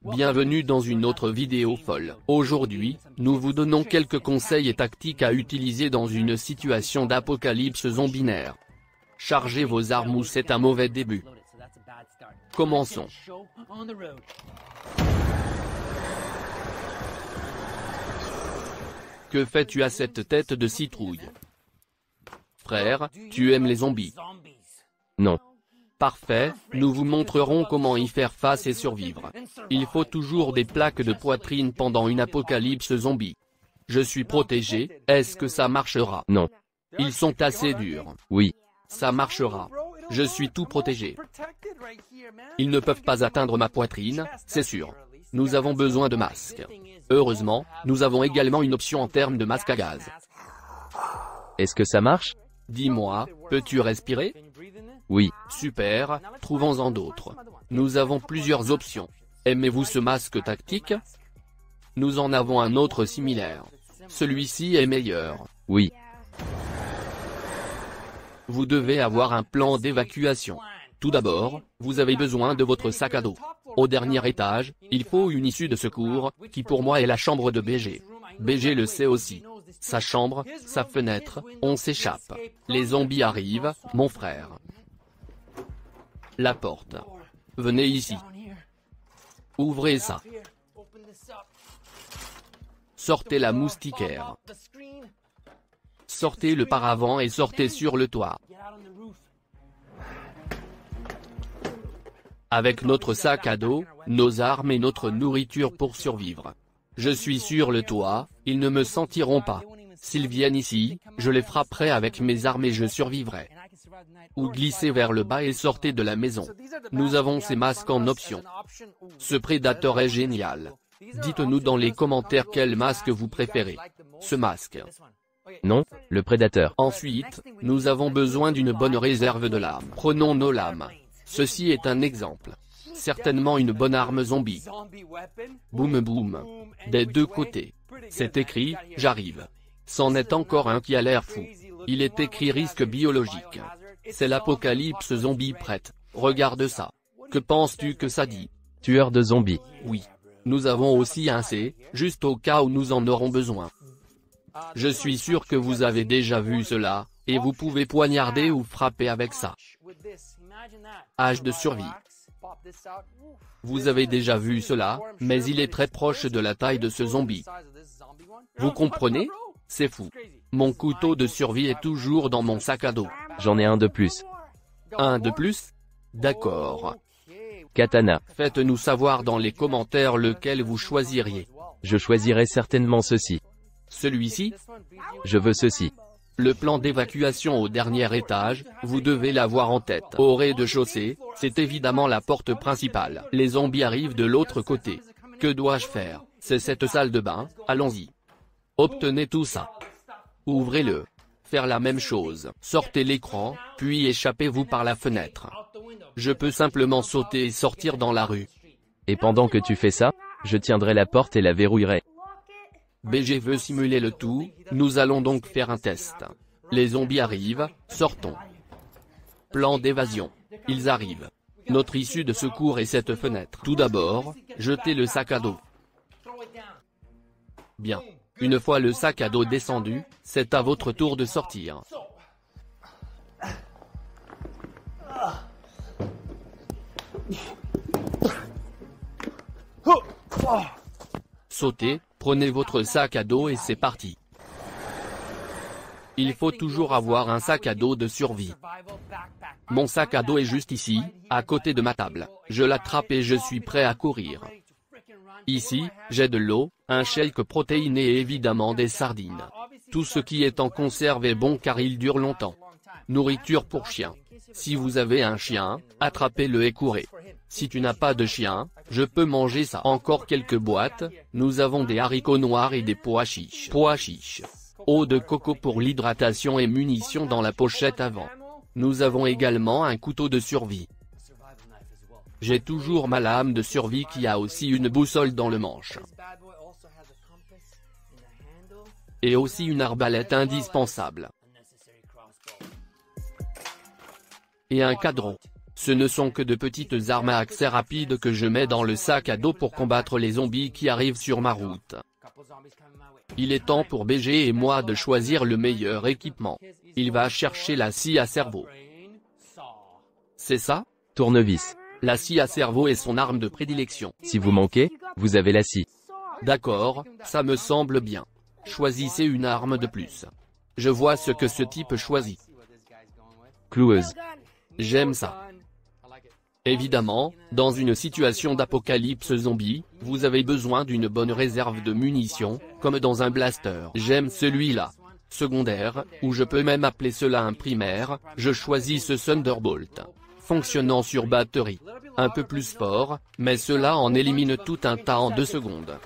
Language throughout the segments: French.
Bienvenue dans une autre vidéo folle. Aujourd'hui, nous vous donnons quelques conseils et tactiques à utiliser dans une situation d'apocalypse zombinaire. Chargez vos armes ou c'est un mauvais début. Commençons. Que fais-tu à cette tête de citrouille? Frère, tu aimes les zombies? Non. Parfait, nous vous montrerons comment y faire face et survivre. Il faut toujours des plaques de poitrine pendant une apocalypse zombie. Je suis protégé, est-ce que ça marchera? Non. Ils sont assez durs. Oui. Ça marchera. Je suis tout protégé. Ils ne peuvent pas atteindre ma poitrine, c'est sûr. Nous avons besoin de masques. Heureusement, nous avons également une option en termes de masque à gaz. Est-ce que ça marche? Dis-moi, peux-tu respirer? Oui. Super, trouvons-en d'autres. Nous avons plusieurs options. Aimez-vous ce masque tactique? Nous en avons un autre similaire. Celui-ci est meilleur. Oui. Vous devez avoir un plan d'évacuation. Tout d'abord, vous avez besoin de votre sac à dos. Au dernier étage, il faut une issue de secours, qui pour moi est la chambre de BG. BG le sait aussi. Sa chambre, sa fenêtre, on s'échappe. Les zombies arrivent, mon frère. La porte. Venez ici. Ouvrez ça. Sortez la moustiquaire. Sortez le paravent et sortez sur le toit. Avec notre sac à dos, nos armes et notre nourriture pour survivre. Je suis sur le toit, ils ne me sentiront pas. S'ils viennent ici, je les frapperai avec mes armes et je survivrai. Ou glissez vers le bas et sortez de la maison. Nous avons ces masques en option. Ce prédateur est génial. Dites-nous dans les commentaires quel masque vous préférez. Ce masque. Non, le prédateur. Ensuite, nous avons besoin d'une bonne réserve de lames. Prenons nos lames. Ceci est un exemple. Certainement une bonne arme zombie. Boum boum. Des deux côtés. C'est écrit, j'arrive. C'en est encore un qui a l'air fou. Il est écrit risque biologique. C'est l'apocalypse zombie prête. Regarde ça. Que penses-tu que ça dit? Tueur de zombies. Oui. Nous avons aussi un C, juste au cas où nous en aurons besoin. Je suis sûr que vous avez déjà vu cela, et vous pouvez poignarder ou frapper avec ça. Hache de survie. Vous avez déjà vu cela, mais il est très proche de la taille de ce zombie. Vous comprenez? C'est fou. Mon couteau de survie est toujours dans mon sac à dos. J'en ai un de plus. Un de plus? D'accord. Katana. Faites-nous savoir dans les commentaires lequel vous choisiriez. Je choisirais certainement ceci. Celui-ci? Je veux ceci. Le plan d'évacuation au dernier étage, vous devez l'avoir en tête. Au rez-de-chaussée, c'est évidemment la porte principale. Les zombies arrivent de l'autre côté. Que dois-je faire? C'est cette salle de bain, allons-y. Obtenez tout ça. Ouvrez-le. Faire la même chose. Sortez l'écran, puis échappez-vous par la fenêtre. Je peux simplement sauter et sortir dans la rue. Et pendant que tu fais ça, je tiendrai la porte et la verrouillerai. BG veut simuler le tout, nous allons donc faire un test. Les zombies arrivent, sortons. Plan d'évasion. Ils arrivent. Notre issue de secours est cette fenêtre. Tout d'abord, jetez le sac à dos. Bien. Une fois le sac à dos descendu, c'est à votre tour de sortir. Sautez, prenez votre sac à dos et c'est parti. Il faut toujours avoir un sac à dos de survie. Mon sac à dos est juste ici, à côté de ma table. Je l'attrape et je suis prêt à courir. Ici, j'ai de l'eau, un shake protéiné et évidemment des sardines. Tout ce qui est en conserve est bon car il dure longtemps. Nourriture pour chien. Si vous avez un chien, attrapez-le et courez. Si tu n'as pas de chien, je peux manger ça. Encore quelques boîtes, nous avons des haricots noirs et des pois chiches. Pois chiches. Eau de coco pour l'hydratation et munitions dans la pochette avant. Nous avons également un couteau de survie. J'ai toujours ma lame de survie qui a aussi une boussole dans le manche. Et aussi une arbalète indispensable. Et un cadran. Ce ne sont que de petites armes à accès rapide que je mets dans le sac à dos pour combattre les zombies qui arrivent sur ma route. Il est temps pour BG et moi de choisir le meilleur équipement. Il va chercher la scie à cerveau. C'est ça? Tournevis. La scie à cerveau est son arme de prédilection. Si vous manquez, vous avez la scie. D'accord, ça me semble bien. Choisissez une arme de plus. Je vois ce que ce type choisit. Cloueuse. J'aime ça. Évidemment, dans une situation d'apocalypse zombie, vous avez besoin d'une bonne réserve de munitions, comme dans un blaster. J'aime celui-là. Secondaire, ou je peux même appeler cela un primaire, je choisis ce Thunderbolt. Fonctionnant sur batterie. Un peu plus fort, mais cela en élimine tout un tas en 2 secondes.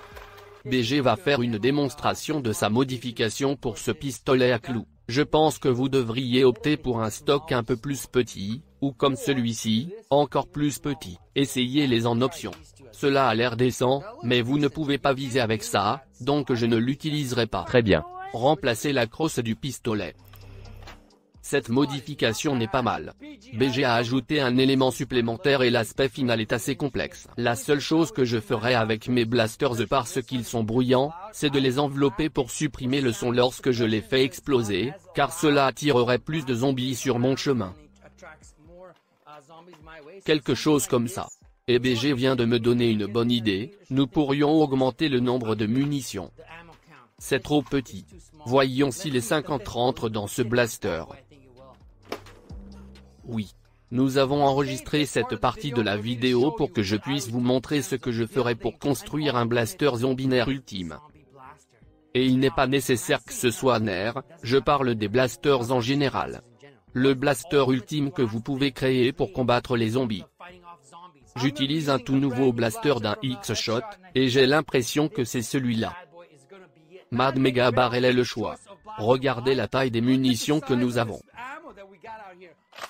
BG va faire une démonstration de sa modification pour ce pistolet à clous. Je pense que vous devriez opter pour un stock un peu plus petit, ou comme celui-ci, encore plus petit. Essayez-les en option. Cela a l'air décent, mais vous ne pouvez pas viser avec ça, donc je ne l'utiliserai pas. Très bien. Remplacez la crosse du pistolet. Cette modification n'est pas mal. BG a ajouté un élément supplémentaire et l'aspect final est assez complexe. La seule chose que je ferai avec mes blasters parce qu'ils sont bruyants, c'est de les envelopper pour supprimer le son lorsque je les fais exploser, car cela attirerait plus de zombies sur mon chemin. Quelque chose comme ça. Et BG vient de me donner une bonne idée, nous pourrions augmenter le nombre de munitions. C'est trop petit. Voyons si les 50 rentrent dans ce blaster. Oui. Nous avons enregistré cette partie de la vidéo pour que je puisse vous montrer ce que je ferai pour construire un blaster zombinaire ultime. Et il n'est pas nécessaire que ce soit naire, je parle des blasters en général. Le blaster ultime que vous pouvez créer pour combattre les zombies. J'utilise un tout nouveau blaster d'un X-Shot, et j'ai l'impression que c'est celui-là. Mad Mega Barrel est le choix. Regardez la taille des munitions que nous avons.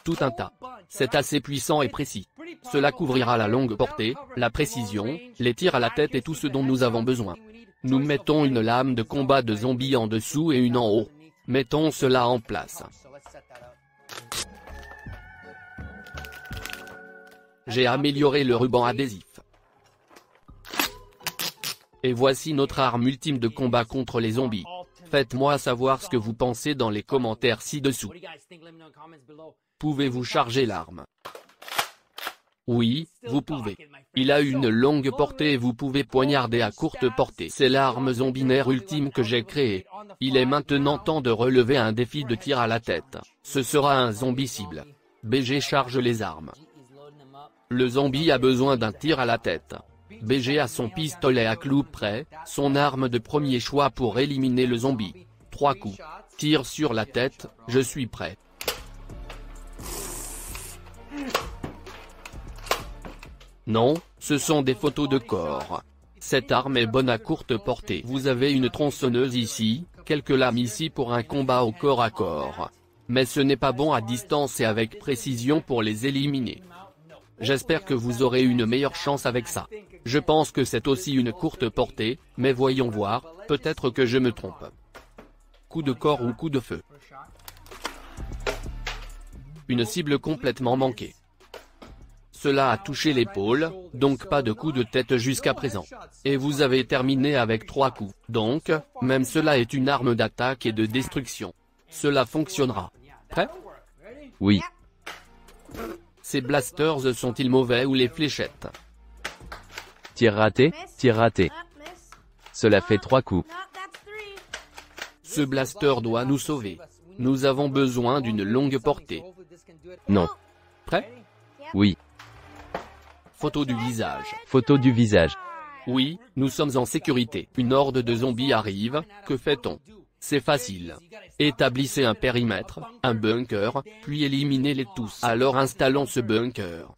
Tout un tas. C'est assez puissant et précis. Cela couvrira la longue portée, la précision, les tirs à la tête et tout ce dont nous avons besoin. Nous mettons une lame de combat de zombies en dessous et une en haut. Mettons cela en place. J'ai amélioré le ruban adhésif. Et voici notre arme ultime de combat contre les zombies. Faites-moi savoir ce que vous pensez dans les commentaires ci-dessous. Pouvez-vous charger l'arme? Oui, vous pouvez. Il a une longue portée et vous pouvez poignarder à courte portée. C'est l'arme zombinaire ultime que j'ai créée. Il est maintenant temps de relever un défi de tir à la tête. Ce sera un zombie cible. BG charge les armes. Le zombie a besoin d'un tir à la tête. BG a son pistolet à clous prêt, son arme de premier choix pour éliminer le zombie. 3 coups. Tir sur la tête, je suis prêt. Non, ce sont des photos de corps. Cette arme est bonne à courte portée. Vous avez une tronçonneuse ici, quelques lames ici pour un combat au corps à corps. Mais ce n'est pas bon à distance et avec précision pour les éliminer. J'espère que vous aurez une meilleure chance avec ça. Je pense que c'est aussi une courte portée, mais voyons voir, peut-être que je me trompe. Coup de corps ou coup de feu. Une cible complètement manquée. Cela a touché l'épaule, donc pas de coup de tête jusqu'à présent. Et vous avez terminé avec 3 coups. Donc, même cela est une arme d'attaque et de destruction. Cela fonctionnera. Prêt? Oui. Ces blasters sont-ils mauvais ou les fléchettes? Tir raté, tir raté. Cela fait 3 coups. Ce blaster doit nous sauver. Nous avons besoin d'une longue portée. Non. Prêt? Oui. Photo du visage. Photo du visage. Oui, nous sommes en sécurité. Une horde de zombies arrive, que fait-on? C'est facile. Établissez un périmètre, un bunker, puis éliminez-les tous. Alors installons ce bunker.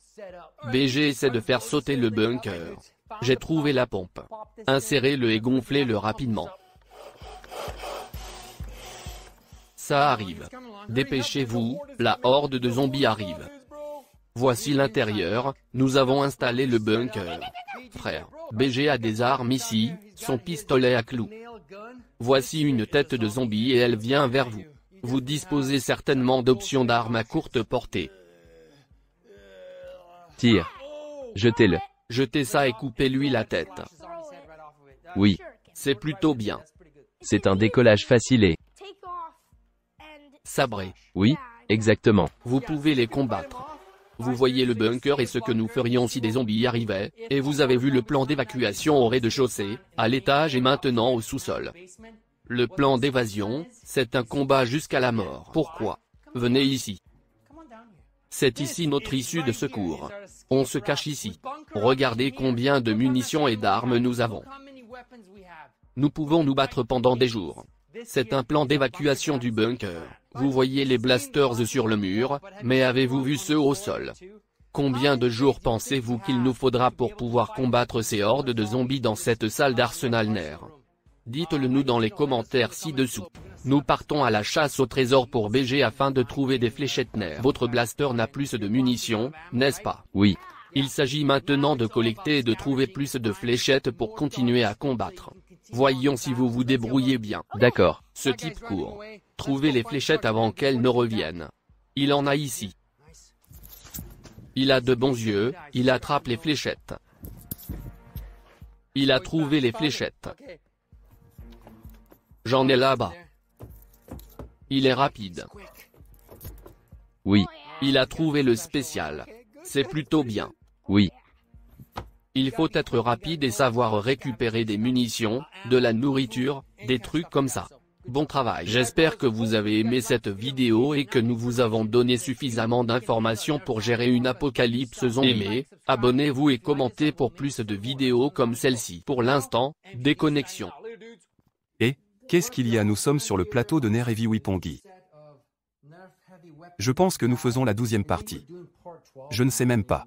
BG essaie de faire sauter le bunker. J'ai trouvé la pompe. Insérez-le et gonflez-le rapidement. Ça arrive. Dépêchez-vous, la horde de zombies arrive. Voici l'intérieur, nous avons installé le bunker. Frère, BG a des armes ici, son pistolet à clous. Voici une tête de zombie et elle vient vers vous. Vous disposez certainement d'options d'armes à courte portée. Tire. Jetez-le. Jetez ça et coupez-lui la tête. Oui. C'est plutôt bien. C'est un décollage facile et... Sabré. Oui, exactement. Vous pouvez les combattre. Vous voyez le bunker et ce que nous ferions si des zombies y arrivaient, et vous avez vu le plan d'évacuation au rez-de-chaussée, à l'étage et maintenant au sous-sol. Le plan d'évasion, c'est un combat jusqu'à la mort. Pourquoi? Venez ici. C'est ici notre issue de secours. On se cache ici. Regardez combien de munitions et d'armes nous avons. Nous pouvons nous battre pendant des jours. C'est un plan d'évacuation du bunker. Vous voyez les blasters sur le mur, mais avez-vous vu ceux au sol? Combien de jours pensez-vous qu'il nous faudra pour pouvoir combattre ces hordes de zombies dans cette salle d'arsenal NER? Dites-le nous dans les commentaires ci-dessous. Nous partons à la chasse au trésor pour BG afin de trouver des fléchettes NER. Votre blaster n'a plus de munitions, n'est-ce pas? Oui. Il s'agit maintenant de collecter et de trouver plus de fléchettes pour continuer à combattre. Voyons si vous vous débrouillez bien. D'accord. Ce type court. Trouvez les fléchettes avant qu'elles ne reviennent. Il en a ici. Il a de bons yeux, il attrape les fléchettes. Il a trouvé les fléchettes. J'en ai là-bas. Il est rapide. Oui. Il a trouvé le spécial. C'est plutôt bien. Oui. Il faut être rapide et savoir récupérer des munitions, de la nourriture, des trucs comme ça. Bon travail. J'espère que vous avez aimé cette vidéo et que nous vous avons donné suffisamment d'informations pour gérer une apocalypse zombie. Aimez, abonnez-vous et commentez pour plus de vidéos comme celle-ci. Pour l'instant, déconnexion. Et, qu'est-ce qu'il y a? Nous sommes sur le plateau de Ner Heavyweipongi. Je pense que nous faisons la 12e partie. Je ne sais même pas.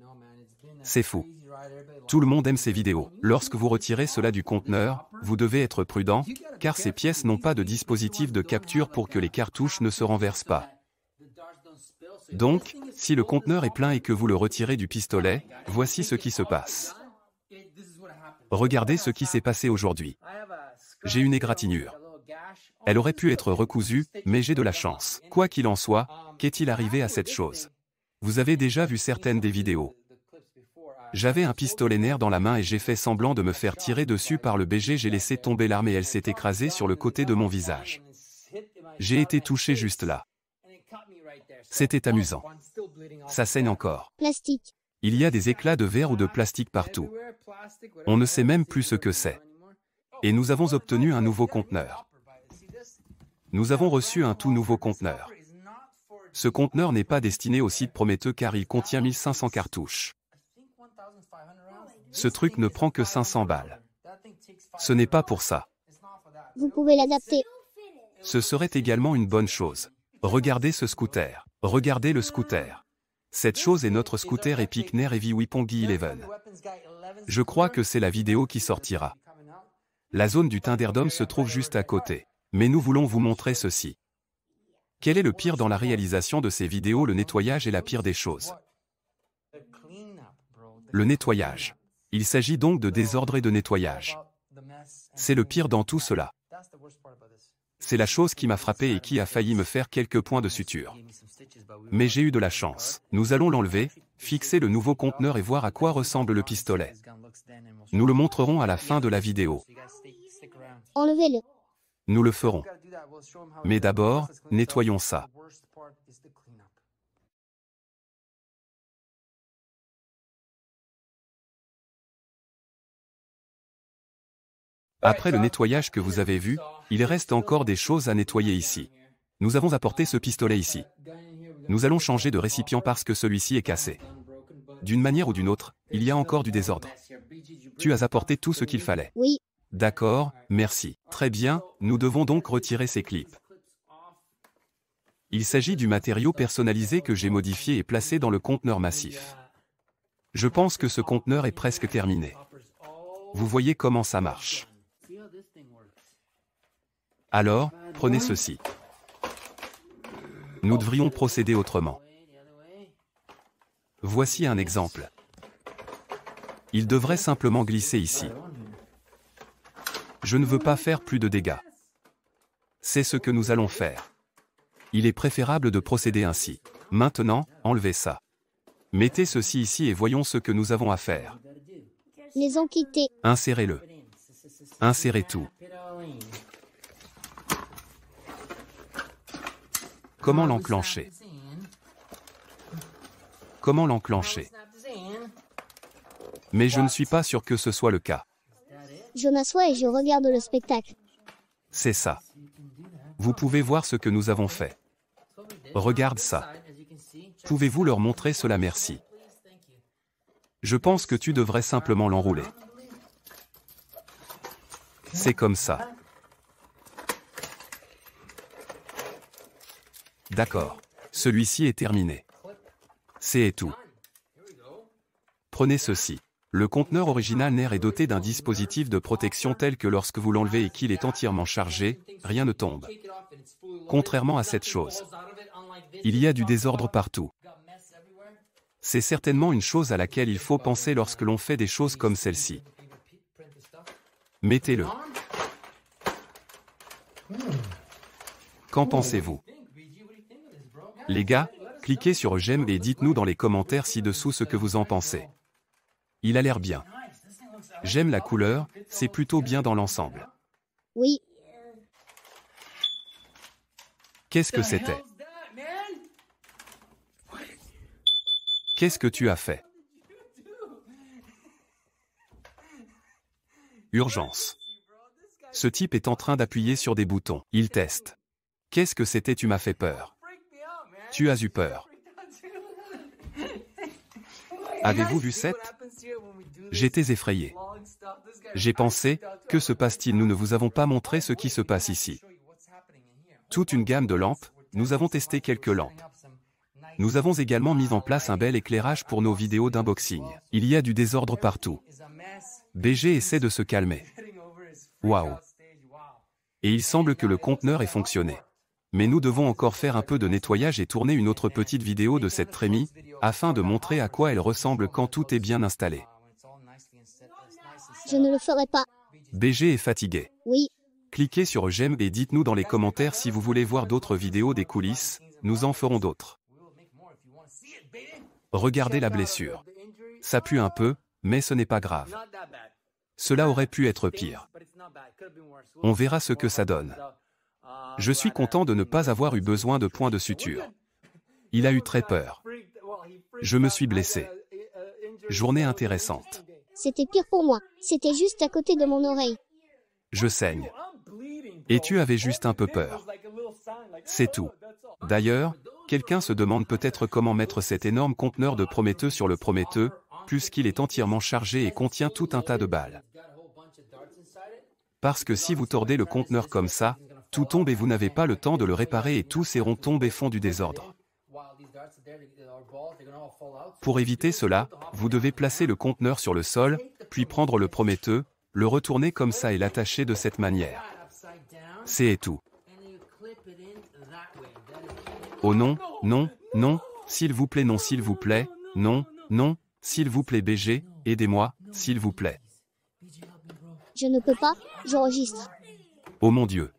C'est fou. Tout le monde aime ces vidéos. Lorsque vous retirez cela du conteneur, vous devez être prudent, car ces pièces n'ont pas de dispositif de capture pour que les cartouches ne se renversent pas. Donc, si le conteneur est plein et que vous le retirez du pistolet, voici ce qui se passe. Regardez ce qui s'est passé aujourd'hui. J'ai une égratignure. Elle aurait pu être recousue, mais j'ai de la chance. Quoi qu'il en soit, qu'est-il arrivé à cette chose? Vous avez déjà vu certaines des vidéos. J'avais un pistolet NER dans la main et j'ai fait semblant de me faire tirer dessus par le BG. J'ai laissé tomber l'arme et elle s'est écrasée sur le côté de mon visage. J'ai été touché juste là. C'était amusant. Ça saigne encore. Plastique. Il y a des éclats de verre ou de plastique partout. On ne sait même plus ce que c'est. Et nous avons obtenu un nouveau conteneur. Nous avons reçu un tout nouveau conteneur. Ce conteneur n'est pas destiné au site prometteur car il contient 1500 cartouches. Ce truc ne prend que 500 balles. Ce n'est pas pour ça. Vous pouvez l'adapter. Ce serait également une bonne chose. Regardez ce scooter. Regardez le scooter. Cette chose est notre scooter Epic Ner Heavyweipongi 11. Je crois que c'est la vidéo qui sortira. La zone du Thunderdome se trouve juste à côté. Mais nous voulons vous montrer ceci. Quel est le pire dans la réalisation de ces vidéos? Le nettoyage est la pire des choses. Le nettoyage. Il s'agit donc de désordre et de nettoyage. C'est le pire dans tout cela. C'est la chose qui m'a frappé et qui a failli me faire quelques points de suture. Mais j'ai eu de la chance. Nous allons l'enlever, fixer le nouveau conteneur et voir à quoi ressemble le pistolet. Nous le montrerons à la fin de la vidéo. Enlevez-le. Nous le ferons. Mais d'abord, nettoyons ça. Après le nettoyage que vous avez vu, il reste encore des choses à nettoyer ici. Nous avons apporté ce pistolet ici. Nous allons changer de récipient parce que celui-ci est cassé. D'une manière ou d'une autre, il y a encore du désordre. Tu as apporté tout ce qu'il fallait. Oui. D'accord, merci. Très bien, nous devons donc retirer ces clips. Il s'agit du matériau personnalisé que j'ai modifié et placé dans le conteneur massif. Je pense que ce conteneur est presque terminé. Vous voyez comment ça marche. Alors, prenez ceci. Nous devrions procéder autrement. Voici un exemple. Il devrait simplement glisser ici. Je ne veux pas faire plus de dégâts. C'est ce que nous allons faire. Il est préférable de procéder ainsi. Maintenant, enlevez ça. Mettez ceci ici et voyons ce que nous avons à faire. Les ont quittés. Insérez-le. Insérez tout. Comment l'enclencher? Comment l'enclencher? Mais je ne suis pas sûr que ce soit le cas. Je m'assois et je regarde le spectacle. C'est ça. Vous pouvez voir ce que nous avons fait. Regarde ça. Pouvez-vous leur montrer cela, merci. Je pense que tu devrais simplement l'enrouler. C'est comme ça. D'accord. Celui-ci est terminé. C'est tout. Prenez ceci. Le conteneur original NER est doté d'un dispositif de protection tel que lorsque vous l'enlevez et qu'il est entièrement chargé, rien ne tombe. Contrairement à cette chose. Il y a du désordre partout. C'est certainement une chose à laquelle il faut penser lorsque l'on fait des choses comme celle-ci. Mettez-le. Qu'en pensez-vous? Les gars, cliquez sur j'aime et dites-nous dans les commentaires ci-dessous ce que vous en pensez. Il a l'air bien. J'aime la couleur, c'est plutôt bien dans l'ensemble. Oui. Qu'est-ce que c'était? Qu'est-ce que tu as fait? Urgence. Ce type est en train d'appuyer sur des boutons. Il teste. Qu'est-ce que c'était? Tu m'as fait peur. Tu as eu peur. Avez-vous vu cette? J'étais effrayé. J'ai pensé, que se passe-t-il? Nous ne vous avons pas montré ce qui se passe ici. Toute une gamme de lampes, nous avons testé quelques lampes. Nous avons également mis en place un bel éclairage pour nos vidéos d'unboxing. Il y a du désordre partout. BG essaie de se calmer. Waouh. Et il semble que le conteneur ait fonctionné. Mais nous devons encore faire un peu de nettoyage et tourner une autre petite vidéo de cette trémie, afin de montrer à quoi elle ressemble quand tout est bien installé. Je ne le ferai pas. BG est fatigué. Oui. Cliquez sur j'aime et dites-nous dans les commentaires si vous voulez voir d'autres vidéos des coulisses, nous en ferons d'autres. Regardez la blessure. Ça pue un peu, mais ce n'est pas grave. Cela aurait pu être pire. On verra ce que ça donne. Je suis content de ne pas avoir eu besoin de points de suture. Il a eu très peur. Je me suis blessé. Journée intéressante. C'était pire pour moi. C'était juste à côté de mon oreille. Je saigne. Et tu avais juste un peu peur. C'est tout. D'ailleurs, quelqu'un se demande peut-être comment mettre cet énorme conteneur de Prométhée sur le Prométhée, puisqu'il est entièrement chargé et contient tout un tas de balles. Parce que si vous tordez le conteneur comme ça, tout tombe et vous n'avez pas le temps de le réparer et tous ces ronds tombent et font du désordre. Pour éviter cela, vous devez placer le conteneur sur le sol, puis prendre le Prométhée, le retourner comme ça et l'attacher de cette manière. C'est tout. Oh non, non, non, s'il vous plaît, non, s'il vous plaît, non, non, s'il vous plaît, BG, aidez-moi, s'il vous plaît. Je ne peux pas, j'enregistre. Oh mon Dieu.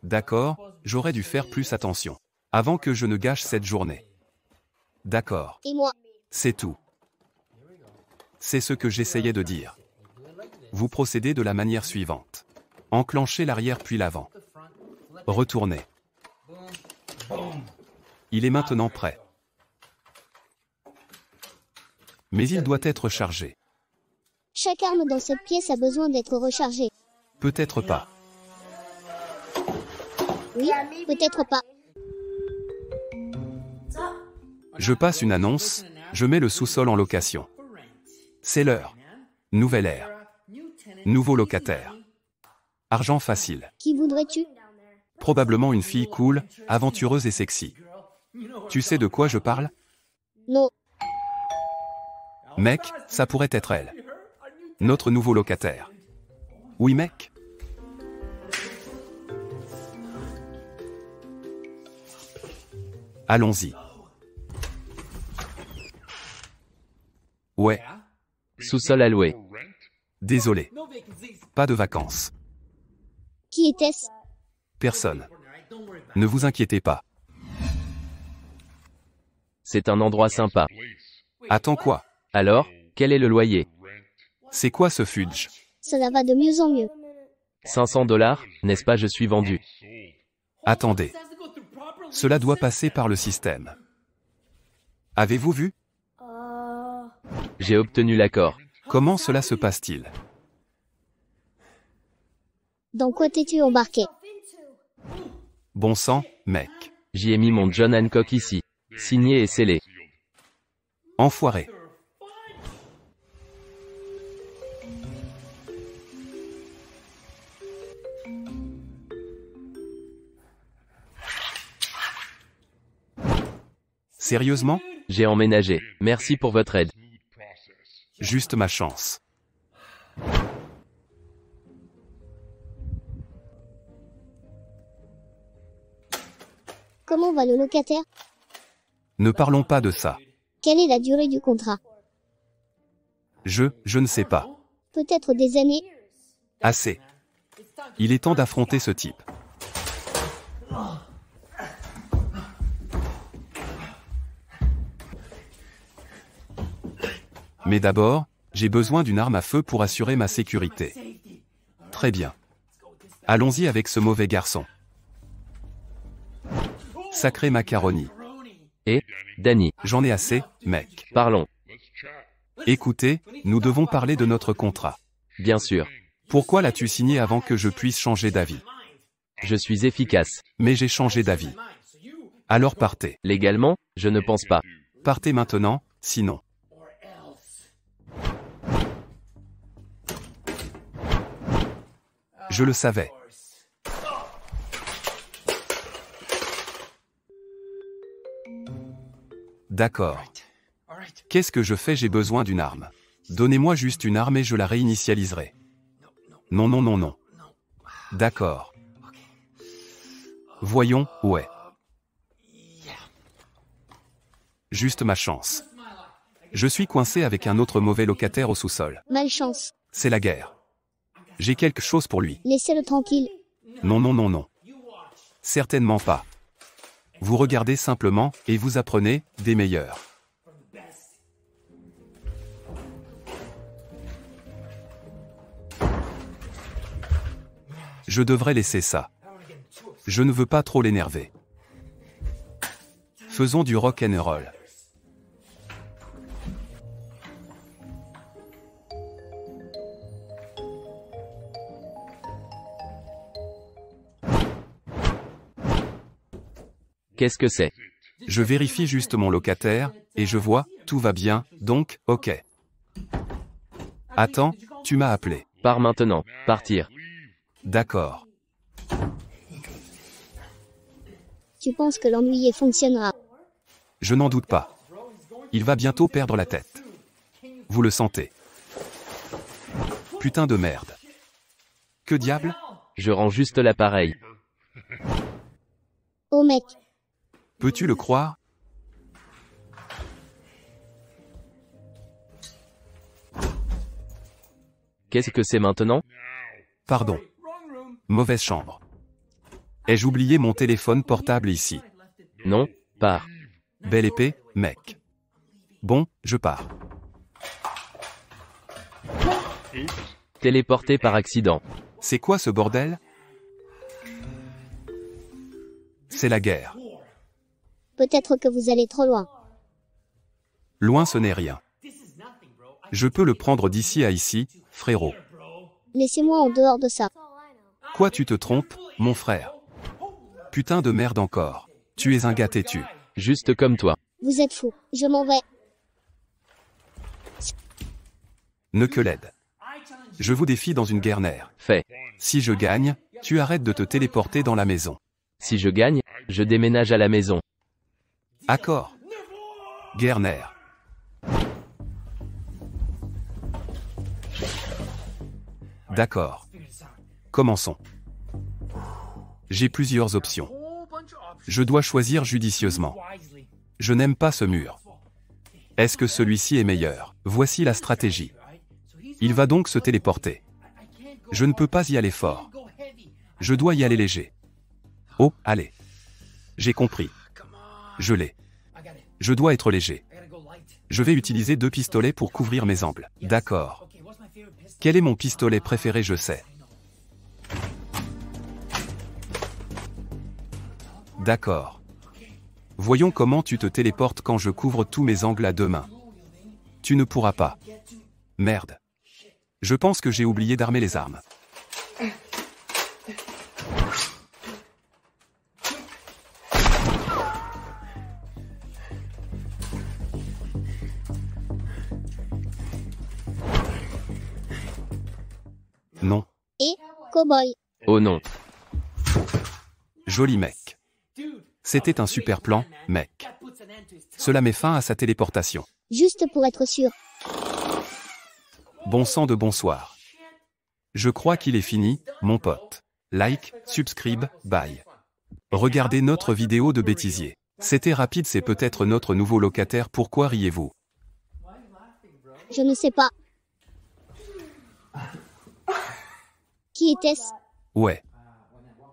D'accord, j'aurais dû faire plus attention. Avant que je ne gâche cette journée. D'accord. Et moi? C'est tout. C'est ce que j'essayais de dire. Vous procédez de la manière suivante. Enclenchez l'arrière puis l'avant. Retournez. Il est maintenant prêt. Mais il doit être chargé. Chaque arme dans cette pièce a besoin d'être rechargée. Peut-être pas. Oui, peut-être pas. Je passe une annonce, je mets le sous-sol en location. C'est l'heure. Nouvelle ère. Nouveau locataire. Argent facile. Qui voudrais-tu? Probablement une fille cool, aventureuse et sexy. Tu sais de quoi je parle? Non. Mec, ça pourrait être elle. Notre nouveau locataire. Oui mec? Allons-y. Ouais, Sous-sol alloué. désolé. Pas de vacances. Qui était-ce? Personne. Ne vous inquiétez pas. C'est un endroit sympa. Attends quoi? Alors, quel est le loyer? C'est quoi ce fudge? Cela va de mieux en mieux. 500 $, n'est-ce pas? Je suis vendu. Attendez. Cela doit passer par le système. Avez-vous vu? J'ai obtenu l'accord. Comment cela se passe-t-il? Dans quoi t'es-tu embarqué? Bon sang, mec. J'y ai mis mon John Hancock ici. Signé et scellé. Enfoiré. Sérieusement? J'ai emménagé. Merci pour votre aide. Juste ma chance. Comment va le locataire? Ne parlons pas de ça. Quelle est la durée du contrat? Je ne sais pas. Peut-être des années? Assez. Il est temps d'affronter ce type. Mais d'abord, j'ai besoin d'une arme à feu pour assurer ma sécurité. Très bien. Allons-y avec ce mauvais garçon. Sacré macaroni. Et, Danny, J'en ai assez, mec. parlons. Écoutez, nous devons parler de notre contrat. Bien sûr. Pourquoi l'as-tu signé avant que je puisse changer d'avis? Je suis efficace. Mais j'ai changé d'avis. Alors partez. Légalement, je ne pense pas. Partez maintenant, sinon. Je le savais. D'accord. Qu'est-ce que je fais? J'ai besoin d'une arme. Donnez-moi juste une arme et je la réinitialiserai. Non, non, non, non. D'accord. Voyons, ouais. Juste ma chance. Je suis coincé avec un autre mauvais locataire au sous-sol. Malchance. C'est la guerre. J'ai quelque chose pour lui. Laissez-le tranquille. Non, non, non, non. Certainement pas. Vous regardez simplement, et vous apprenez, des meilleurs. Je devrais laisser ça. Je ne veux pas trop l'énerver. Faisons du rock and roll. Qu'est-ce que c'est? Je vérifie juste mon locataire, et je vois, tout va bien, donc, ok. Attends, tu m'as appelé. Pars maintenant. Partir. D'accord. Tu penses que l'ennuyé fonctionnera? Je n'en doute pas. Il va bientôt perdre la tête. Vous le sentez. Putain de merde. Que diable? Je rends juste l'appareil. Oh mec, Peux-tu le croire? Qu'est-ce que c'est maintenant? Pardon. Mauvaise chambre. Ai-je oublié mon téléphone portable ici? Non, pars. Belle épée, mec. Bon, je pars. Téléporté par accident. C'est quoi ce bordel? C'est la guerre. peut-être que vous allez trop loin. Loin ce n'est rien. Je peux le prendre d'ici à ici, frérot. Laissez-moi en dehors de ça. Quoi tu te trompes, mon frère? Putain de merde encore. Tu es un gars têtu. Juste comme toi. Vous êtes fou. Je m'en vais. Ne que l'aide. Je vous défie dans une guerre nerf. Fait. Si je gagne, tu arrêtes de te téléporter dans la maison. Si je gagne, je déménage à la maison. Accord. Guerre nerf. D'accord. Commençons. J'ai plusieurs options. Je dois choisir judicieusement. Je n'aime pas ce mur. Est-ce que celui-ci est meilleur? Voici la stratégie. Il va donc se téléporter. Je ne peux pas y aller fort. Je dois y aller léger. Oh, allez. J'ai compris. Je l'ai. Je dois être léger. Je vais utiliser 2 pistolets pour couvrir mes angles. D'accord. Quel est mon pistolet préféré, je sais. D'accord. Voyons comment tu te téléportes quand je couvre tous mes angles à 2 mains. Tu ne pourras pas. Merde. Je pense que j'ai oublié d'armer les armes. Non. Et, cow-boy. Oh non. Joli mec. C'était un super plan, mec. Cela met fin à sa téléportation. Juste pour être sûr. Bon sang de bonsoir. Je crois qu'il est fini, mon pote. Like, subscribe, bye. Regardez notre vidéo de bêtisier. C'était rapide, c'est peut-être notre nouveau locataire, pourquoi riez-vous? Je ne sais pas. Qui était-ce? Ouais.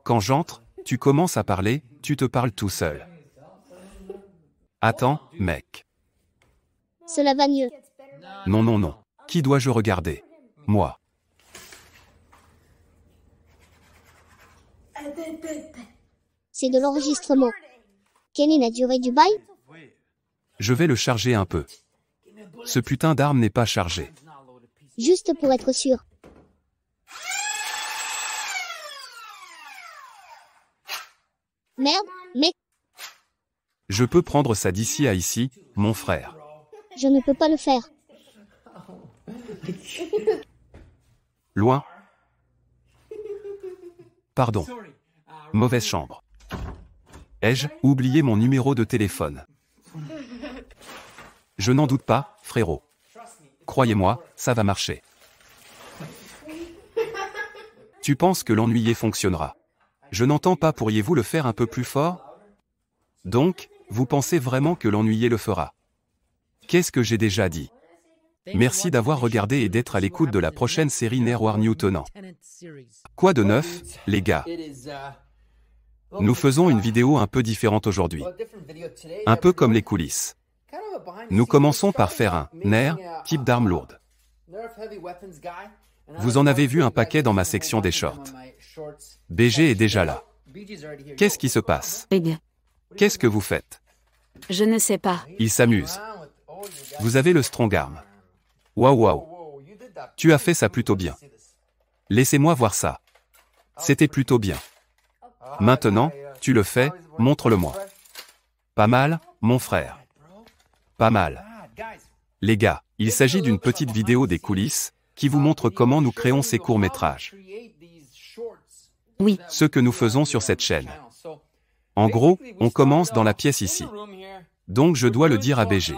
Quand j'entre, tu commences à parler, tu te parles tout seul. Attends, mec. Cela va mieux. Non, non, non. Qui dois-je regarder? Moi. C'est de l'enregistrement. Quelle est la durée du bail? Je vais le charger un peu. Ce putain d'arme n'est pas chargé. Juste pour être sûr. Merde, mec, Je peux prendre ça d'ici à ici, mon frère. je ne peux pas le faire. Loin. Pardon. Mauvaise chambre. Ai-je oublié mon numéro de téléphone? Je n'en doute pas, frérot. Croyez-moi, ça va marcher. Tu penses que l'ennuyé fonctionnera? Je n'entends pas, pourriez-vous le faire un peu plus fort? Donc, vous pensez vraiment que l'ennuyé le fera? Qu'est-ce que j'ai déjà dit? Merci d'avoir regardé et d'être à l'écoute de la prochaine série Nerwar Newtonant. Quoi de neuf, les gars? Nous faisons une vidéo un peu différente aujourd'hui. Un peu comme les coulisses. Nous commençons par faire un NER type d'arme lourde. Vous en avez vu un paquet dans ma section des shorts. BG est déjà là. Qu'est-ce qui se passe? Qu'est-ce que vous faites? Je ne sais pas. Il s'amuse. Vous avez le strong arm. Waouh waouh. Tu as fait ça plutôt bien. Laissez-moi voir ça. C'était plutôt bien. Maintenant, tu le fais, montre-le-moi. Pas mal, mon frère. Pas mal. Les gars, il s'agit d'une petite vidéo des coulisses, qui vous montre comment nous créons ces courts-métrages. Oui. Ce que nous faisons sur cette chaîne. En gros, on commence dans la pièce ici. Donc je dois le dire à BG.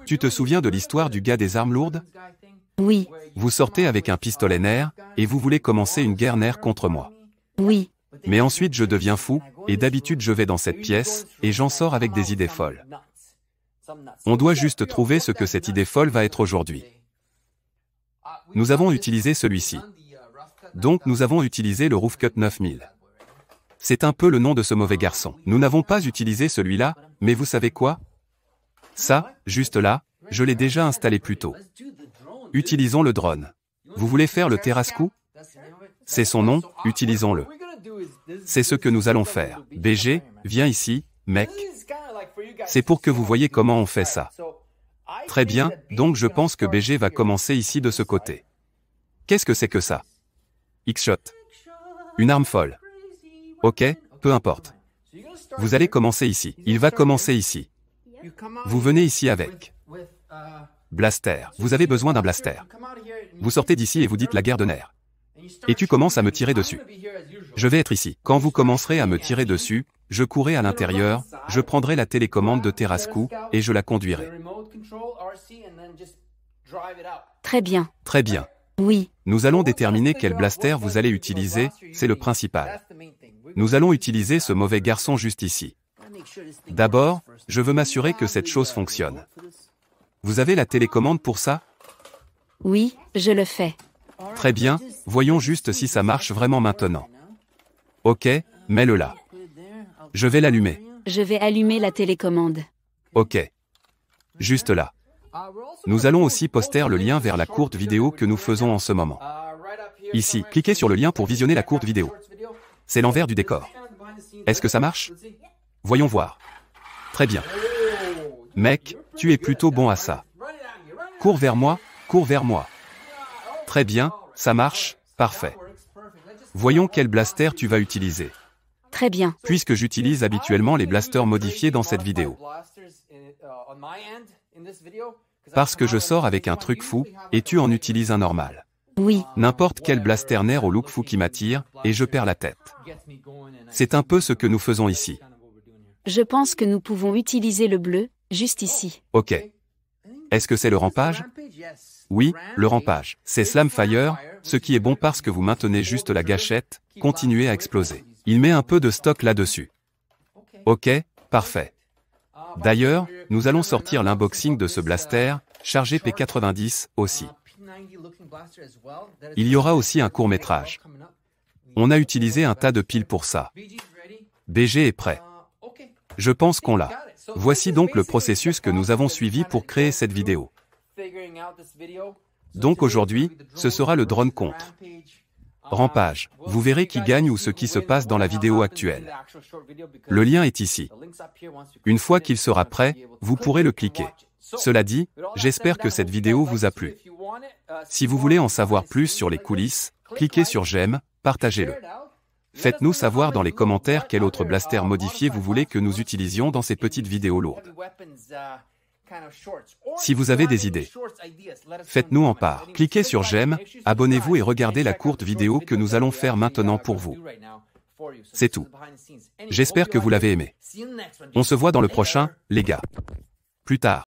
Tu te souviens de l'histoire du gars des armes lourdes? Oui. Vous sortez avec un pistolet NER, et vous voulez commencer une guerre NER contre moi. Oui. Mais ensuite je deviens fou, et d'habitude je vais dans cette pièce, et j'en sors avec des idées folles. On doit juste trouver ce que cette idée folle va être aujourd'hui. Nous avons utilisé celui-ci. Donc nous avons utilisé le Roofcut 9000. C'est un peu le nom de ce mauvais garçon. Nous n'avons pas utilisé celui-là, mais vous savez quoi? Ça, juste là, je l'ai déjà installé plus tôt. Utilisons le drone. Vous voulez faire le Terrascou? C'est son nom, utilisons-le. C'est ce que nous allons faire. BG, viens ici, mec. C'est pour que vous voyez comment on fait ça. Très bien, donc je pense que BG va commencer ici de ce côté. Qu'est-ce que c'est que ça? X-Shot. Une arme folle. Ok, peu importe. Vous allez commencer ici. Il va commencer ici. Vous venez ici avec. Blaster. Vous avez besoin d'un blaster. Vous sortez d'ici et vous dites la guerre de nerfs. Et tu commences à me tirer dessus. Je vais être ici. Quand vous commencerez à me tirer dessus, je courrai à l'intérieur, je prendrai la télécommande de Terrascou, et je la conduirai. Très bien. Très bien. Oui. Nous allons déterminer quel blaster vous allez utiliser, c'est le principal. Nous allons utiliser ce mauvais garçon juste ici. D'abord, je veux m'assurer que cette chose fonctionne. Vous avez la télécommande pour ça? Oui, je le fais. Très bien, voyons juste si ça marche vraiment maintenant. Ok, mets-le là. Je vais l'allumer. Je vais allumer la télécommande. Ok. Juste là. Nous allons aussi poster le lien vers la courte vidéo que nous faisons en ce moment. Ici, cliquez sur le lien pour visionner la courte vidéo. C'est l'envers du décor. Est-ce que ça marche? Voyons voir. Très bien. Mec, tu es plutôt bon à ça. Cours vers moi, cours vers moi. Très bien, ça marche, parfait. Voyons quel blaster tu vas utiliser. Très bien. Puisque j'utilise habituellement les blasters modifiés dans cette vidéo. Parce que je sors avec un truc fou, et tu en utilises un normal. Oui. N'importe quel blaster nerf au look fou qui m'attire, et je perds la tête. C'est un peu ce que nous faisons ici. Je pense que nous pouvons utiliser le bleu, juste ici. Ok. Est-ce que c'est le rampage? Oui, le rampage. C'est Slamfire, ce qui est bon parce que vous maintenez juste la gâchette, continuez à exploser. Il met un peu de stock là-dessus. Ok, parfait. D'ailleurs, nous allons sortir l'unboxing de ce blaster, chargé P90 aussi. Il y aura aussi un court-métrage. On a utilisé un tas de piles pour ça. BG est prêt. Je pense qu'on l'a. Voici donc le processus que nous avons suivi pour créer cette vidéo. Donc aujourd'hui, ce sera le drone contre. Rampage. Vous verrez qui gagne ou ce qui se passe dans la vidéo actuelle. Le lien est ici. Une fois qu'il sera prêt, vous pourrez le cliquer. Cela dit, j'espère que cette vidéo vous a plu. Si vous voulez en savoir plus sur les coulisses, cliquez sur j'aime, partagez-le. Faites-nous savoir dans les commentaires quel autre blaster modifié vous voulez que nous utilisions dans ces petites vidéos lourdes. Si vous avez des idées, faites-nous en part. Cliquez sur j'aime, abonnez-vous et regardez la courte vidéo que nous allons faire maintenant pour vous. C'est tout. J'espère que vous l'avez aimé. On se voit dans le prochain, les gars. Plus tard.